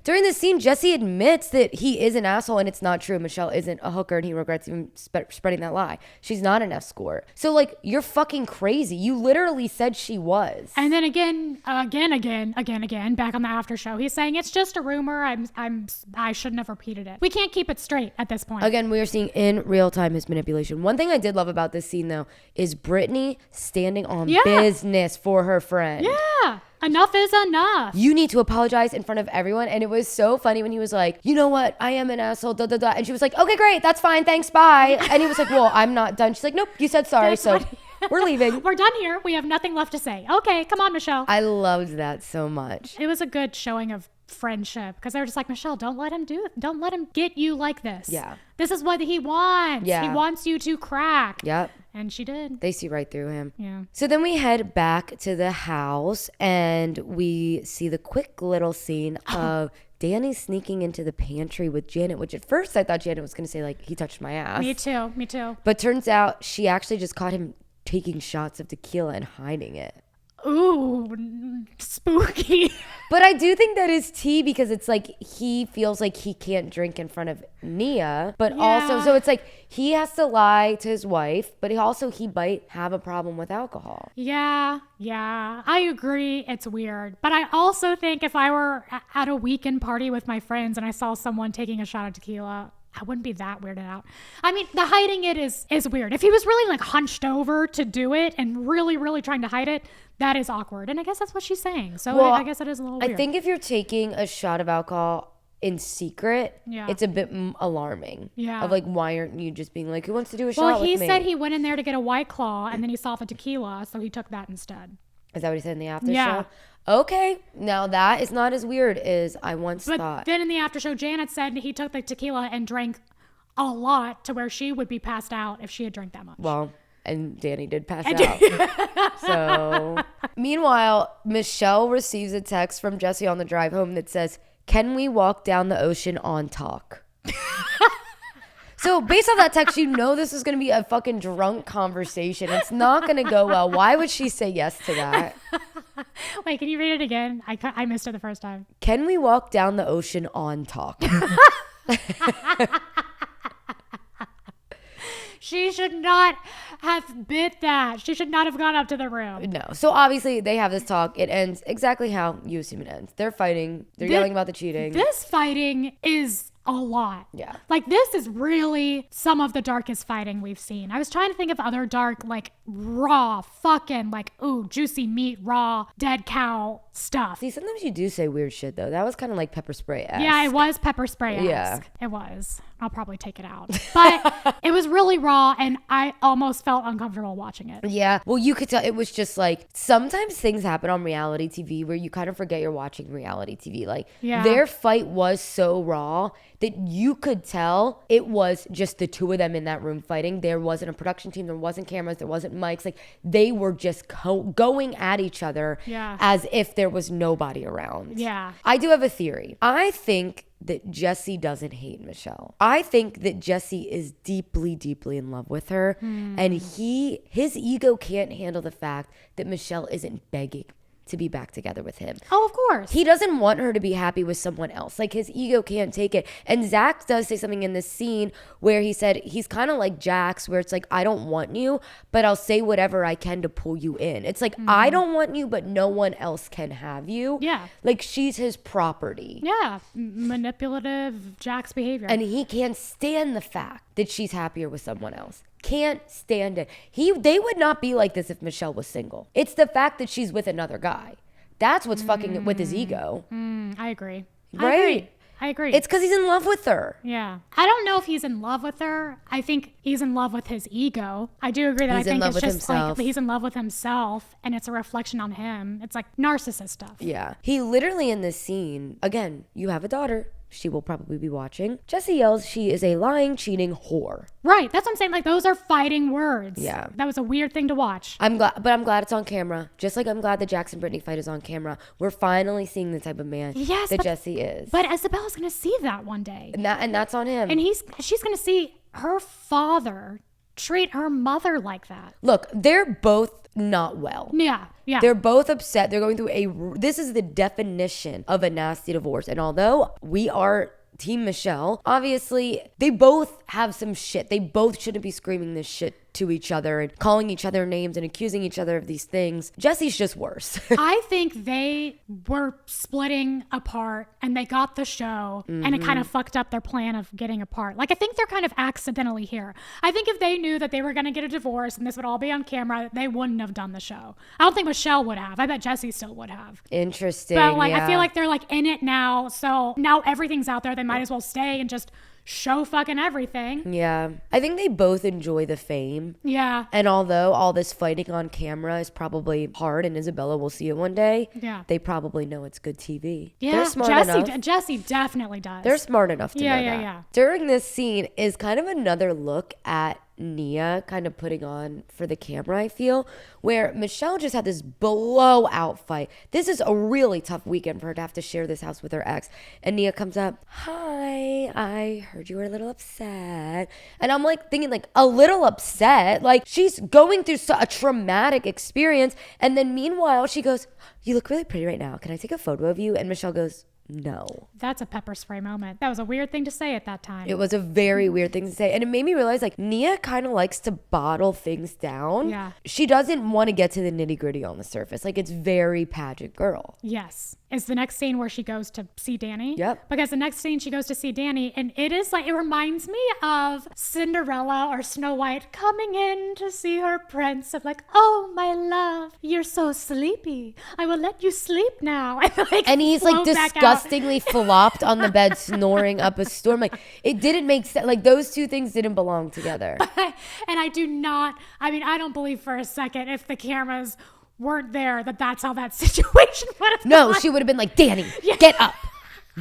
During this scene, Jesse admits that he is an asshole and it's not true. Michelle isn't a hooker and he regrets even spreading that lie. She's not an escort. So like, you're fucking crazy. You literally said she was. And then again, back on the after show, he's saying it's just a rumor. I shouldn't have repeated it. We can't keep it straight at this point. Again, we are seeing in real time his manipulation. One thing I did love about this scene though is Brittany standing on business for her friend. Yeah. Enough is enough. You need to apologize in front of everyone. And it was so funny when he was like, you know what? I am an asshole, da da da. And she was like, okay, great. That's fine. Thanks. Bye. And he was like, well, I'm not done. She's like, nope, you said sorry. So we're leaving. We're done here. We have nothing left to say. Okay, come on, Michelle. I loved that so much. It was a good showing of friendship because they were just like, Michelle, don't let him get you like this. Yeah. This is what he wants. Yeah. He wants you to crack. Yep. And she did. They see right through him. Yeah. So then we head back to the house and we see the quick little scene of Danny sneaking into the pantry with Janet, which at first I thought Janet was going to say, like, he touched my ass. Me too. But turns out she actually just caught him taking shots of tequila and hiding it. Ooh, spooky. But I do think that is tea because it's like he feels like he can't drink in front of Nia, but also, so it's like he has to lie to his wife, but he might have a problem with alcohol. Yeah, I agree. It's weird. But I also think if I were at a weekend party with my friends and I saw someone taking a shot of tequila, I wouldn't be that weirded out. I mean, the hiding it is weird. If he was really like hunched over to do it and really, really trying to hide it, that is awkward. And I guess that's what she's saying. So Well, I guess it is a little weird. I think if you're taking a shot of alcohol in secret, it's a bit alarming. Yeah. Of like, why aren't you just being like, who wants to do a shot Well, with he me? said he went in there to get a White Claw and then he saw the tequila, so he took that instead. Is that what he said in the after Yeah. show? Okay. Now that is not as weird as I once But thought. then in the after show, Janet said he took the tequila and drank a lot to where she would be passed out if she had drank that much. Well, and Danny did pass out. So, meanwhile, Michelle receives a text from Jesse on the drive home that says, "Can we walk down the ocean on talk?" So, based on that text, you know this is going to be a fucking drunk conversation. It's not going to go well. Why would she say yes to that? Wait, can you read it again? I missed it the first time. Can we walk down the ocean on talk? She should not have bit that. She should not have gone up to the room. No. So obviously they have this talk. It ends exactly how you assume it ends. They're fighting. They're yelling about the cheating. This fighting is a lot. Yeah. Like, this is really some of the darkest fighting we've seen. I was trying to think of other dark, like, raw, fucking, like, ooh, juicy meat, raw, dead cow stuff. See, sometimes you do say weird shit, though. That was kind of like pepper spray-esque. Yeah, it was pepper spray-esque. Yeah. It was. I'll probably take it out. But it was really raw, and I almost felt uncomfortable watching it. Yeah. Well, you could tell it was just like sometimes things happen on reality TV where you kind of forget you're watching reality TV. Like their fight was so raw that you could tell it was just the two of them in that room fighting. There wasn't a production team. There wasn't cameras. There wasn't mics. Like they were just going at each other as if there was nobody around. Yeah. I do have a theory. I think that Jesse doesn't hate Michelle. I think that Jesse is deeply, deeply in love with her. And his ego can't handle the fact that Michelle isn't begging to be back together with him. Oh, of course. He doesn't want her to be happy with someone else. Like his ego can't take it. And Zach does say something in this scene where he said he's kind of like Jax, where it's like, I don't want you, but I'll say whatever I can to pull you in. It's like, I don't want you, but no one else can have you. Yeah. Like she's his property. Yeah. Manipulative Jax behavior. And he can't stand the fact that she's happier with someone else. Can't stand it. They would not be like this if Michelle was single. It's the fact that she's with another guy. That's what's fucking with his ego. I agree. Right? I agree. It's because he's in love with her. Yeah. I don't know if he's in love with her. I think he's in love with his ego. I do agree that He's I in think love it's with just himself. like he's in love with himself and it's a reflection on him. It's like narcissist stuff. Yeah. He literally in this scene, again, you have a daughter. She will probably be watching. Jesse yells she is a lying, cheating whore. Right. That's what I'm saying. Like, those are fighting words. Yeah. That was a weird thing to watch. I'm glad it's on camera. Just like I'm glad the Jackson Brittany fight is on camera. We're finally seeing the type of man that Jesse is. But Isabella's going to see that one day. And that's on him. And she's going to see her father treat her mother like that. Look, they're both not well. Yeah. Yeah. They're both upset. They're going through this is the definition of a nasty divorce. And although we are Team Michelle, obviously they both have some shit. They both shouldn't be screaming this shit to each other and calling each other names and accusing each other of these things. Jesse's just worse. I think they were splitting apart and they got the show and it kind of fucked up their plan of getting apart. Like, I think they're kind of accidentally here. I think if they knew that they were going to get a divorce and this would all be on camera, they wouldn't have done the show. I don't think Michelle would have. I bet Jesse still would have. Interesting. But I feel like they're like in it now. So now everything's out there. They might as well stay and just show fucking everything. Yeah. I think they both enjoy the fame. Yeah. And although all this fighting on camera is probably hard and Isabella will see it one day, they probably know it's good TV. Yeah. They're smart enough. Jesse definitely does. They're smart enough to know that. Yeah. During this scene is kind of another look at Nia kind of putting on for the camera, I feel, where Michelle just had this blowout fight. This is a really tough weekend for her to have to share this house with her ex. And Nia comes up, hi, I heard you were a little upset. And I'm like thinking like a little upset, like she's going through a traumatic experience. And then meanwhile, she goes, you look really pretty right now. Can I take a photo of you? And Michelle goes, no. That's a pepper spray moment. That was a weird thing to say at that time. It was a very weird thing to say. And it made me realize like Nia kind of likes to bottle things down. Yeah. She doesn't want to get to the nitty gritty on the surface. Like it's very pageant girl. Yes. It's the next scene where she goes to see Danny. Yep. Because the next scene she goes to see Danny, and it is like, it reminds me of Cinderella or Snow White coming in to see her prince. Of like, oh my love, you're so sleepy. I will let you sleep now. And he's like disgustingly flopped on the bed, snoring up a storm. Like it didn't make sense. Like those two things didn't belong together. And I don't believe for a second if the cameras weren't there that's how that situation would have No, gone. she would have been like, Danny, get up.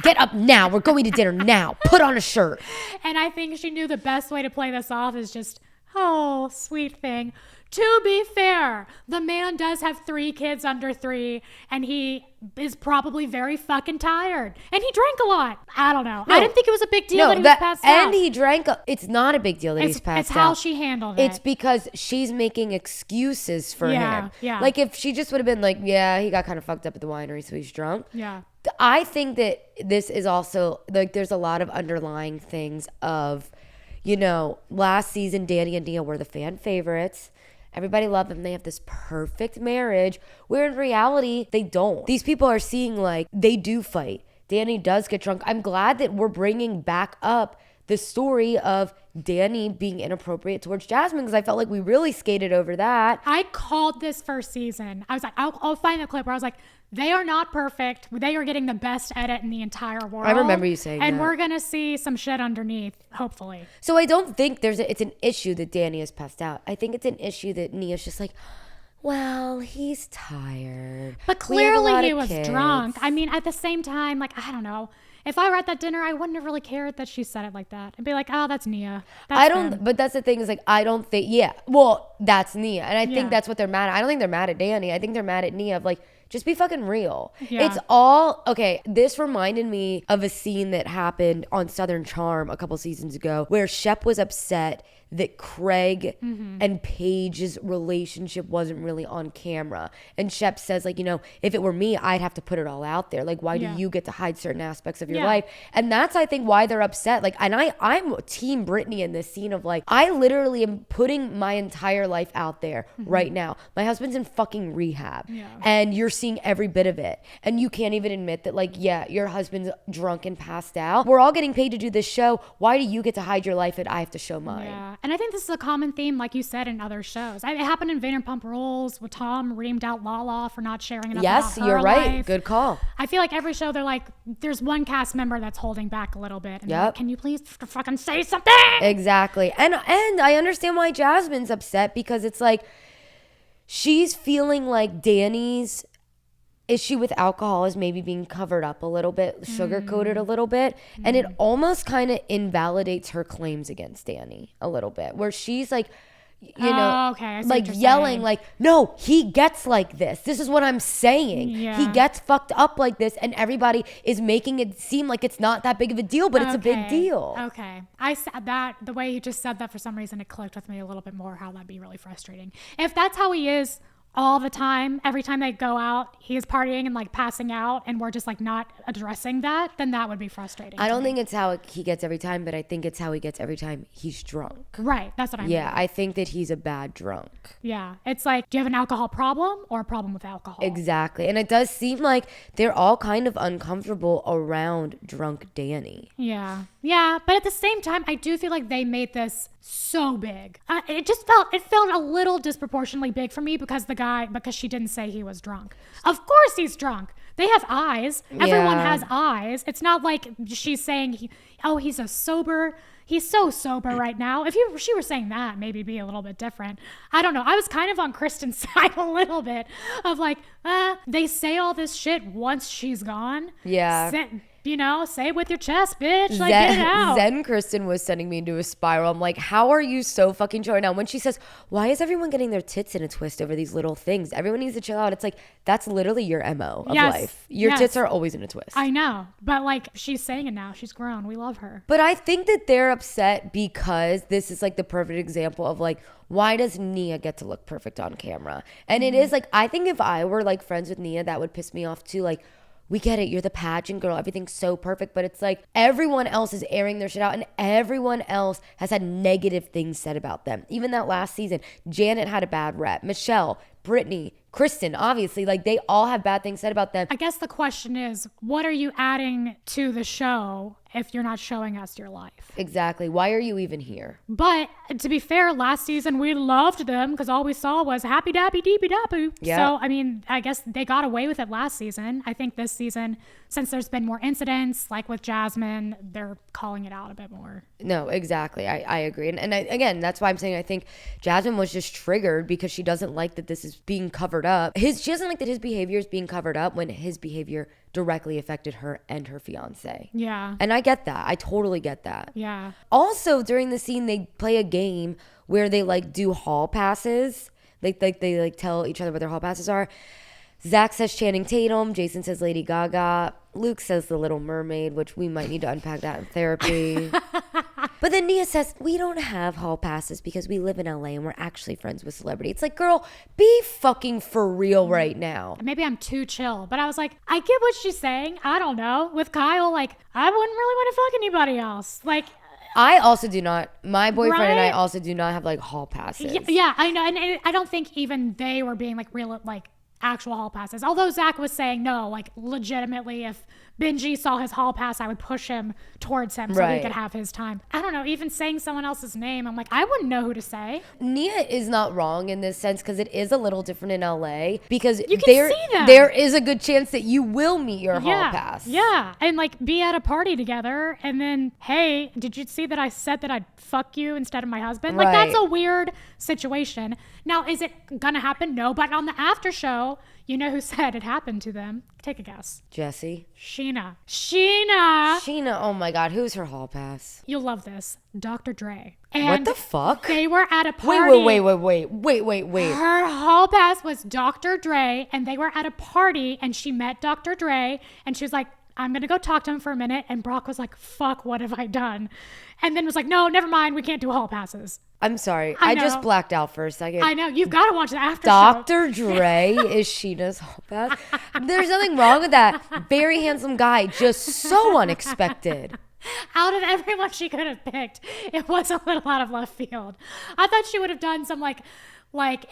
Get up now. We're going to dinner now. Put on a shirt. And I think she knew the best way to play this off is just, oh, sweet thing. To be fair, the man does have 3 kids under 3, and he is probably very fucking tired. And he drank a lot. I don't know. I didn't think it was a big deal that he was passed out. And he drank. It's not a big deal that he's passed out. It's how she handled it. It's because she's making excuses for him. Yeah. Like if she just would have been like, yeah, he got kind of fucked up at the winery, so he's drunk. Yeah. I think that this is also like there's a lot of underlying things of, last season Danny and Nia were the fan favorites. Everybody loved them. They have this perfect marriage where in reality, they don't. These people are seeing like they do fight. Danny does get drunk. I'm glad that we're bringing back up the story of Danny being inappropriate towards Jasmine because I felt like we really skated over that. I called this first season. I was like, I'll find the clip where I was like, they are not perfect. They are getting the best edit in the entire world. I remember you saying and that. we're going to see some shit underneath, hopefully. So I don't think it's an issue that Danny has passed out. I think it's an issue that Nia's just like, well, he's tired. But clearly he was drunk. I mean, at the same time, like, I don't know. If I were at that dinner, I wouldn't have really cared that she said it like that. I'd be like, oh, that's Nia. But that's the thing is like, I don't think, that's Nia. And I think that's what they're mad at. I don't think they're mad at Danny. I think they're mad at Nia of like, just be fucking real. Yeah. It's all, okay, this reminded me of a scene that happened on Southern Charm a couple seasons ago where Shep was upset that Craig and Paige's relationship wasn't really on camera. And Shep says like, if it were me, I'd have to put it all out there. Like, why do you get to hide certain aspects of your life? And that's, I think, why they're upset. Like, and I'm team Brittany in this scene of like, I literally am putting my entire life out there right now. My husband's in fucking rehab and you're seeing every bit of it. And you can't even admit that like, your husband's drunk and passed out. We're all getting paid to do this show. Why do you get to hide your life and I have to show mine? Yeah. And I think this is a common theme, like you said, in other shows. It happened in Vanderpump Rules with Tom reamed out Lala for not sharing enough about her you're right. life. Good call. I feel like every show, they're like, there's one cast member that's holding back a little bit. And like, can you please fucking say something? Exactly. And I understand why Jasmine's upset because it's like, she's feeling like Danny's issue with alcohol is maybe being covered up a little bit, sugar-coated a little bit, and it almost kind of invalidates her claims against Danny a little bit, where she's like, like yelling like, no, he gets like this. This is what I'm saying. Yeah. He gets fucked up like this, and everybody is making it seem like it's not that big of a deal, but it's a big deal. Okay. I said that, the way you just said that, for some reason, it clicked with me a little bit more, how that'd be really frustrating. If that's how he is all the time, every time they go out, he is partying and like passing out, and we're just like not addressing that, then that would be frustrating. I don't think it's how he gets every time, but I think it's how he gets every time he's drunk. Right. That's what I mean. Yeah, I think that he's a bad drunk. Yeah. It's like, do you have an alcohol problem or a problem with alcohol? Exactly. And it does seem like they're all kind of uncomfortable around drunk Danny. Yeah. Yeah. But at the same time, I do feel like they made this so big. It felt a little disproportionately big for me because she didn't say he was drunk. Of course he's drunk. They have eyes. Everyone has eyes. It's not like she's saying, he's so sober right now. If she were saying that, maybe it'd be a little bit different. I don't know. I was kind of on Kristen's side a little bit of like, they say all this shit once she's gone. Yeah. You know, say it with your chest, bitch. Like, get it out. Zen Kristen was sending me into a spiral. I'm like, how are you so fucking chill right now? When she says, why is everyone getting their tits in a twist over these little things? Everyone needs to chill out. It's like, that's literally your MO of life. Your tits are always in a twist. I know. But like, she's saying it now. She's grown. We love her. But I think that they're upset because this is like the perfect example of like, why does Nia get to look perfect on camera? And it is like, I think if I were like friends with Nia, that would piss me off too. Like, we get it. You're the pageant girl. Everything's so perfect. But it's like everyone else is airing their shit out and everyone else has had negative things said about them. Even that last season, Janet had a bad rep. Michelle, Brittany, Kristen, obviously, like they all have bad things said about them. I guess the question is, what are you adding to the show if you're not showing us your life? Exactly. Why are you even here? But to be fair, last season we loved them because all we saw was happy dappy deepy dappoo. Yeah. So, I mean, I guess they got away with it last season. I think this season, since there's been more incidents, like with Jasmine, they're calling it out a bit more. No, exactly. I agree. And again, that's why I'm saying I think Jasmine was just triggered because she doesn't like that this is being covered up. She doesn't like that his behavior is being covered up when his behavior directly affected her and her fiance. Yeah. And I get that. I totally get that. Yeah. Also, during the scene, they play a game where they like do hall passes. They tell each other what their hall passes are. Zach says Channing Tatum. Jason says Lady Gaga. Luke says The Little Mermaid, which we might need to unpack that in therapy. But then Nia says, we don't have hall passes because we live in LA and we're actually friends with celebrity. It's like, girl, be fucking for real right now. Maybe I'm too chill, but I was like, I get what she's saying. I don't know. With Kyle, like, I wouldn't really want to fuck anybody else. Like, I also do not. My boyfriend and I Right? also do not have like hall passes. yeah, I know. And I don't think even they were being like real, like, actual hall passes. Although Zach was saying no, like legitimately, if Benji saw his hall pass, I would push him towards him so he Right. could have his time. I don't know, even saying someone else's name, I'm like, I wouldn't know who to say. Nia is not wrong in this sense because it is a little different in LA because You can see them. there is a good chance that you will meet your hall Yeah, pass. yeah, and like be at a party together, and then hey, did you see that I said that I'd fuck you instead of my husband? Like that's Right. a weird situation. Now, is it gonna happen? No, but on the after show, you know who said it happened to them? Take a guess. Jesse. Sheena. Sheena, oh my God, who's her hall pass? You'll love this. Dr. Dre. And What the fuck? they were at a party. Wait. Her hall pass was Dr. Dre, and they were at a party, and she met Dr. Dre, and she was like, I'm going to go talk to him for a minute. And Brock was like, fuck, what have I done? And then was like, no, never mind. We can't do hall passes. I'm sorry. I I just know. blacked out for a second. I know. You've got to watch the after show. Dr. Dre is Sheena's hall pass. There's nothing wrong with that. Very handsome guy, just so unexpected. Out of everyone she could have picked, it was a little out of left field. I thought she would have done some like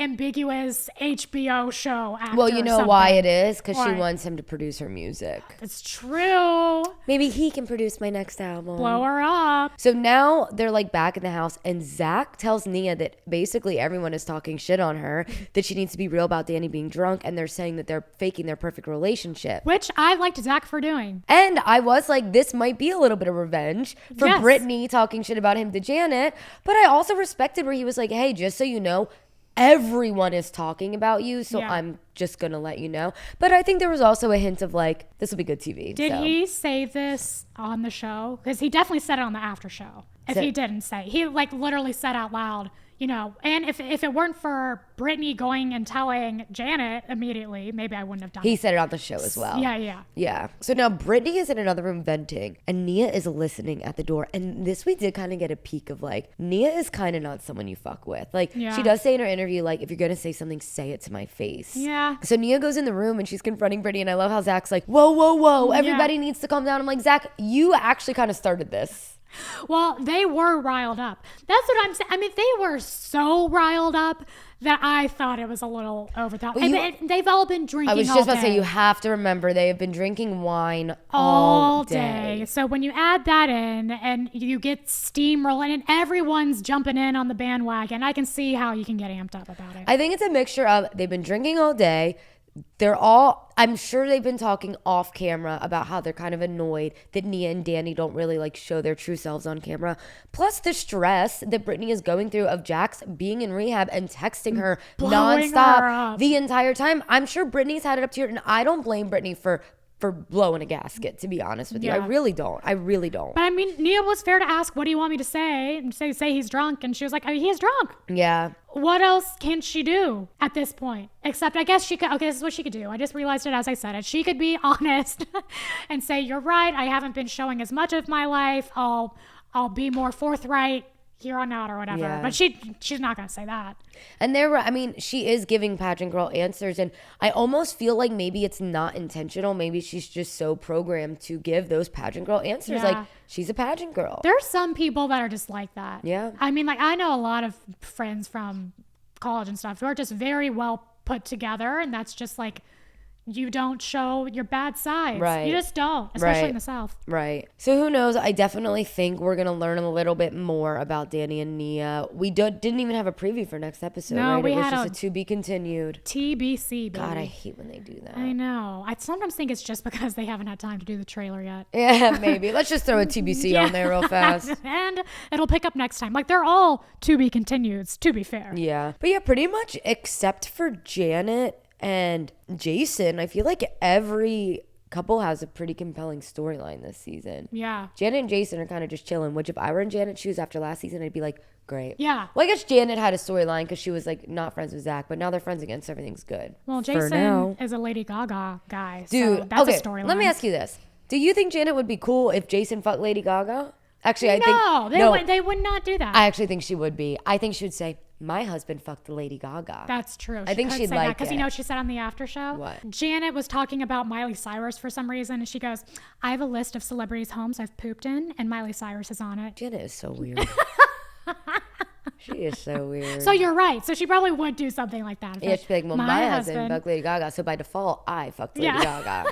ambiguous HBO show actor. Well, you or know something. why it is? Because she Why? wants him to produce her music. It's true. Maybe he can produce my next album. Blow her up. So now they're like back in the house, and Zach tells Nia that basically everyone is talking shit on her, that she needs to be real about Danny being drunk, and they're saying that they're faking their perfect relationship. Which I liked Zach for doing. And I was like, this might be a little bit of revenge for Yes. Brittany talking shit about him to Janet. But I also respected where he was like, hey, just so you know, everyone is talking about you, so Yeah. I'm just gonna let you know. But I think there was also a hint of like, this will be good TV. Did so. he say this on the show? Because he definitely said it on the after show. If he didn't say, he like literally said out loud, you know, and if it weren't for Brittany going and telling Janet immediately, maybe I wouldn't have done He it. said it on the show as well. Yeah. So now Brittany is in another room venting, and Nia is listening at the door. And this we did kind of get a peek of like, Nia is kind of not someone you fuck with. Like, Yeah. she does say in her interview, like, if you're going to say something, say it to my face. Yeah. So Nia goes in the room and she's confronting Brittany. And I love how Zach's like, whoa. Everybody needs to calm down. I'm like, Zach, you actually kind of started this. Well, they were riled up. That's what I'm saying. I mean, they were so riled up that I thought it was a little over the top. Well, And they've all been drinking I was all just about to say, day. you have to remember they have been drinking wine all day. So when you add that in and you get steamrolling and everyone's jumping in on the bandwagon, I can see how you can get amped up about it. I think it's a mixture of they've been drinking all day. I'm sure they've been talking off camera about how they're kind of annoyed that Nia and Danny don't really like show their true selves on camera. Plus the stress that Brittany is going through of Jax being in rehab and texting her Blowing her nonstop up. the entire time. I'm sure Brittany's had it up to her, and I don't blame Brittany for for blowing a gasket, to be honest with you. I Yeah. really don't. But I mean, Nia was fair to ask, what do you want me to say? And say he's drunk. And she was like, he is drunk. Yeah. What else can she do at this point? Except I guess she could, okay, this is what she could do. I just realized it as I said it. She could be honest and say, you're right. I haven't been showing as much of my life. I'll be more forthright here on out or whatever. Yeah. But she's not going to say that. And she is giving pageant girl answers, and I almost feel like maybe it's not intentional. Maybe she's just so programmed to give those pageant girl answers. Yeah. Like, she's a pageant girl. There's some people that are just like that. Yeah. I mean, like, I know a lot of friends from college and stuff who are just very well put together, and that's just like, you don't show your bad sides. Right. You just don't, especially Right. in the South. Right. So who knows? I definitely think we're going to learn a little bit more about Danny and Nia. We didn't even have a preview for next episode, No, right? we It was had just a a to be continued. TBC, baby. God, I hate when they do that. I know. I sometimes think it's just because they haven't had time to do the trailer yet. Yeah, maybe. Let's just throw a TBC on there real fast. And it'll pick up next time. Like, they're all to be continueds, to be fair. Yeah. But yeah, pretty much except for Janet and Jason, I feel like every couple has a pretty compelling storyline this season. Yeah. Janet and Jason are kind of just chilling, which if I were in Janet's shoes after last season, I'd be like, great. Yeah. Well, I guess Janet had a storyline because she was like not friends with Zach, but now they're friends again, so everything's good. Well, For Jason now. is a Lady Gaga guy. Dude, so that's okay, a storyline. let me ask you this. Do you think Janet would be cool if Jason fucked Lady Gaga? Actually, I No, think... they would not do that. I actually think she would be. I think she would say, my husband fucked Lady Gaga. That's true. I think she'd like because it. you know what she said on the after show? What? Janet was talking about Miley Cyrus for some reason, and she goes, I have a list of celebrities' homes I've pooped in, and Miley Cyrus is on it. Janet is so weird. She is so weird. So you're right. So she probably would do something like that. Yeah, she'd be like, well, my husband fucked Lady Gaga, so by default, I fucked Lady Gaga.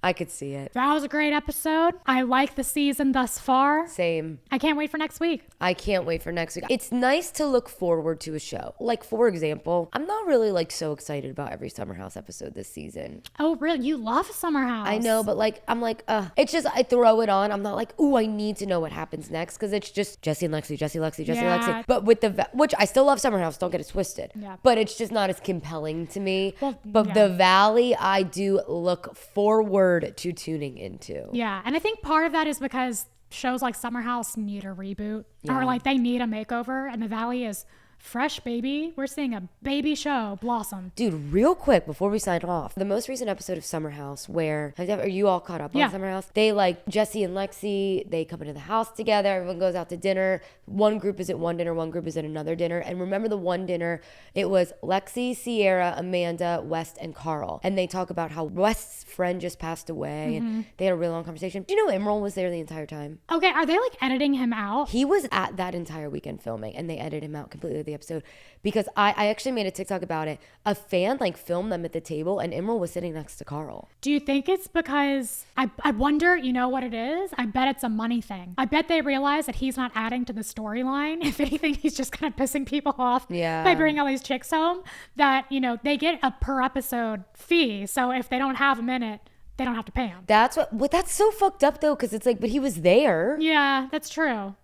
I could see it. That was a great episode. I like the season thus far. Same. I can't wait for next week. I can't wait for next week. It's nice to look forward to a show. Like, for example, I'm not really like so excited about every Summer House episode this season. Oh, really? You love Summer House. I know, but like, I'm like, it's just, I throw it on. I'm not like, ooh, I need to know what happens next. Cause it's just Jesse and Lexi, Jesse, Yeah. Lexi. But with which I still love Summer House, don't get it twisted. Yeah. But it's just not as compelling to me. Well, but yeah. the Valley, I do look forward to tuning into. Yeah. And I think part of that is because shows like Summer House need a reboot or like they need a makeover, and the Valley is fresh, baby. We're seeing a baby show blossom. Dude, real quick before we sign off, the most recent episode of Summer House, where are you all caught up on Summer House? They like Jesse and Lexi, they come into the house together, everyone goes out to dinner. One group is at one dinner, one group is at another dinner. And remember the one dinner, it was Lexi, Sierra, Amanda, West, and Carl. And they talk about how West's friend just passed away, and they had a real long conversation. Do you know Emerald was there the entire time? Okay, are they like editing him out? He was at that entire weekend filming, and they edited him out completely of the episode because I actually made a TikTok about it. A fan like filmed them at the table, and Emerald was sitting next to Carl. Do you think it's because I wonder, you know what it is? I bet it's a money thing. I bet they realize that he's not adding to the storyline. If anything, he's just kind of pissing people off by bringing all these chicks home, that, you know, they get a per episode fee. So if they don't have him in it, they don't have to pay him. That's that's so fucked up though, because it's like, but he was there. Yeah, that's true.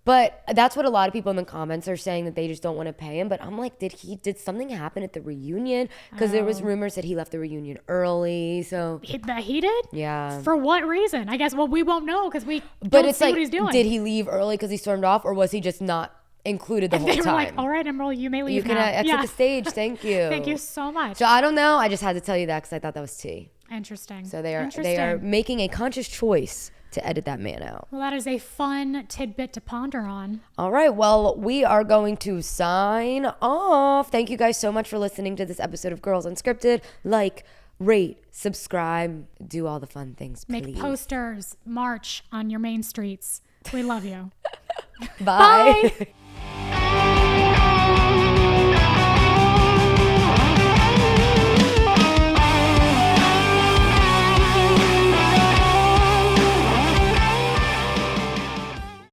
But that's what a lot of people in the comments are saying, that they just don't want to pay him. But I'm like, did something happen at the reunion? Because there was rumors that he left the reunion early. So That he did? yeah. For what reason? I guess, well, we won't know because we But don't it's see like, what he's doing. did he leave early because he stormed off, or was he just not included the And whole they were time? like, all right, Emerald, you may leave You can now. exit the stage. Thank you. Thank you so much. So I don't know. I just had to tell you that because I thought that was tea. Interesting. So they are making a conscious choice to edit that man out. Well, that is a fun tidbit to ponder on. All right. Well, we are going to sign off. Thank you guys so much for listening to this episode of Girls Unscripted. Like, rate, subscribe, do all the fun things, please. Make posters, march on your main streets. We love you. Bye. Bye.